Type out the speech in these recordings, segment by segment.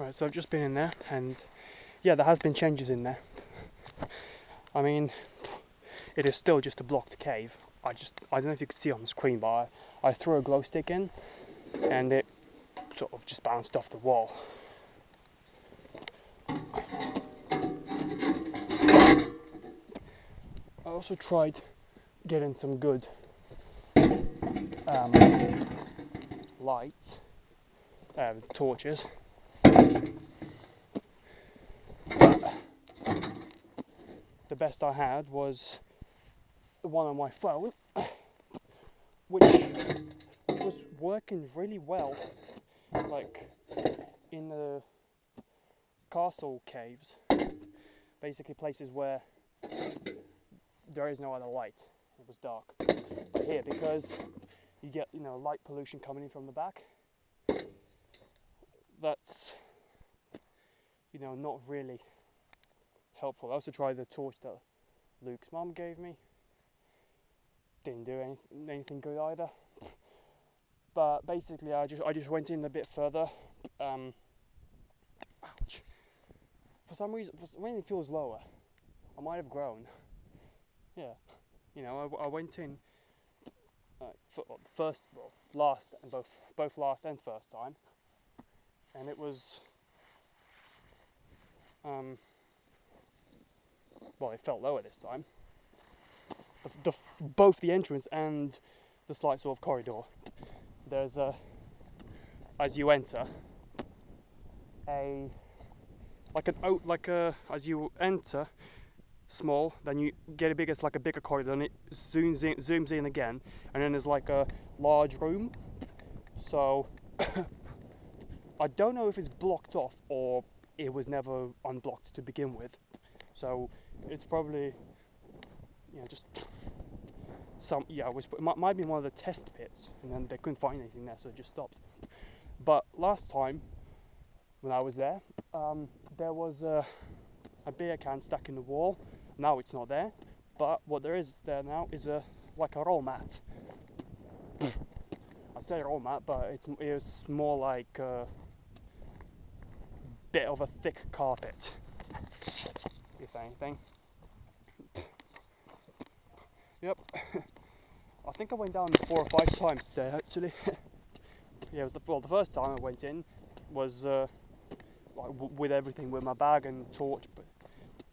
Right, so I've just been in there, and yeah, there has been changes in there. I mean, it is still just a blocked cave. I don't know if you can see on the screen, but I threw a glow stick in, and it sort of just bounced off the wall. I also tried getting some good lights, torches, but the best I had was the one on my phone, which was working really well, like in the castle caves, basically places where there is no other light. It was dark. But here, because you get, light pollution coming in from the back, that's, not really helpful. I also tried the torch that Luke's mum gave me. Didn't do anything good either. But basically, I just went in a bit further. Ouch. For some reason, when it feels lower, I might have grown. Yeah. I went in last and both last and first time, and it was it felt lower this time. Both the entrance and the slight sort of corridor. There's as you enter, as you enter, small, then you get it's like a bigger corridor, and it zooms in again, and then there's like a large room. So I don't know if it's blocked off or it was never unblocked to begin with. So it's probably just it might be one of the test pits, and then they couldn't find anything there, so it just stopped. But last time when I was there, there was a beer can stuck in the wall. Now it's not there, but what there is there now is like a roll mat. I say roll mat, but it's more like a bit of a thick carpet, if anything. Yep. I think I went down 4 or 5 times today, actually. Yeah, it was the first time I went in was with everything, with my bag and torch,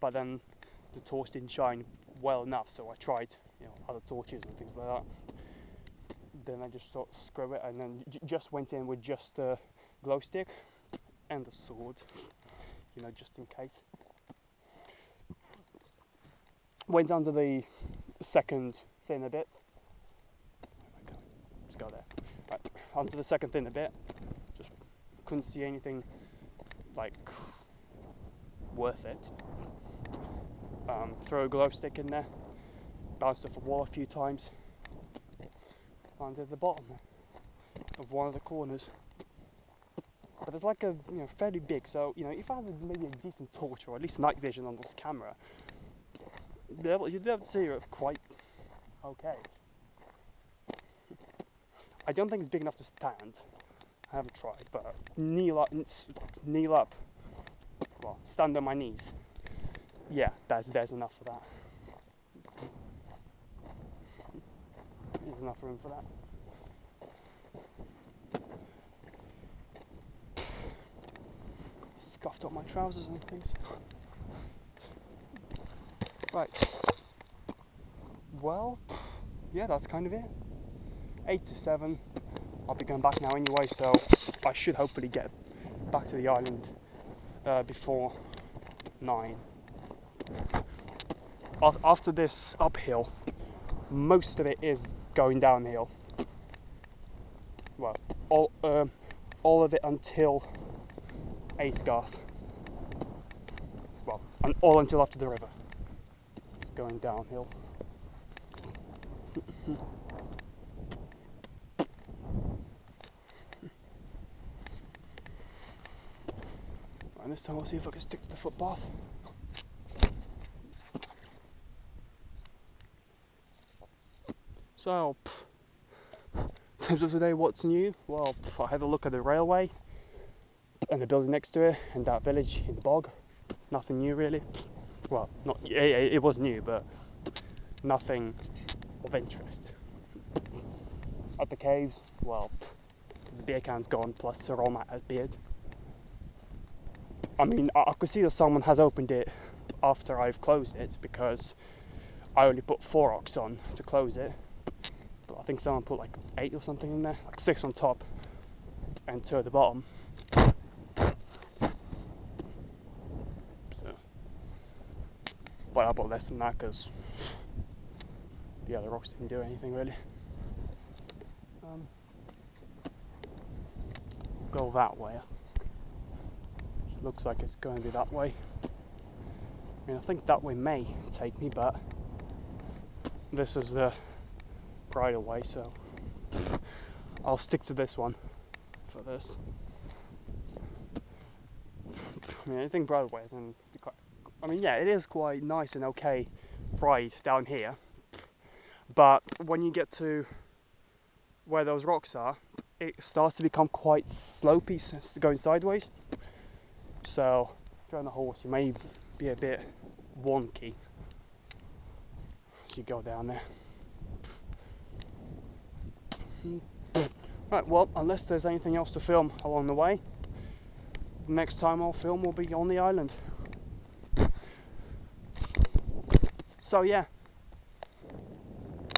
but then the torch didn't shine well enough, so I tried other torches and things like that. Then I just thought, screw it, and then just went in with just a glow stick and a sword, just in case. Went under the second thinner bit. Let's go there. Right, onto the second thinner bit. Just couldn't see anything like worth it. Throw a glow stick in there, bounced off a wall a few times, landed at the bottom of one of the corners. But it's like a fairly big, so if I had maybe a decent torch or at least night vision on this camera, you'd be able to see it quite okay. I don't think it's big enough to stand. I haven't tried, but kneel up, well, stand on my knees. Yeah, there's enough for that. There's enough room for that. Scuffed up my trousers and things. Right. Well, yeah, that's kind of it. 8 to 7. I'll be going back now anyway, so I should hopefully get back to the island before 9. After this uphill, most of it is going downhill. Well, all of it until Aesgarth. Well, and all until after the river. It's going downhill. And this time I'll see if I can stick to the footpath. So, in terms of today, what's new? Well, I had a look at the railway. and the building next to it, and that village in the bog. Nothing new really. Well, not it was new, but nothing of interest. At the caves, well, the beer can's gone, plus Sir Romat has beard. I mean, I could see that someone has opened it after I've closed it, because I only put 4 rocks on to close it. But I think someone put like 8 or something in there, like 6 on top and 2 at the bottom. So, but I bought less than that because the other rocks didn't do anything really. Go that way. Looks like it's going to be that way. I mean, I think that way may take me, but this is the bridle way, so I'll stick to this one for this. I mean, I think bridle way isn't quite, I mean, yeah, it is quite nice and okay ride down here, but when you get to where those rocks are, it starts to become quite slopey, going sideways. So if you're on a horse, you may be a bit wonky as you go down there. Right, well, unless there's anything else to film along the way, the next time I'll film will be on the island. So yeah,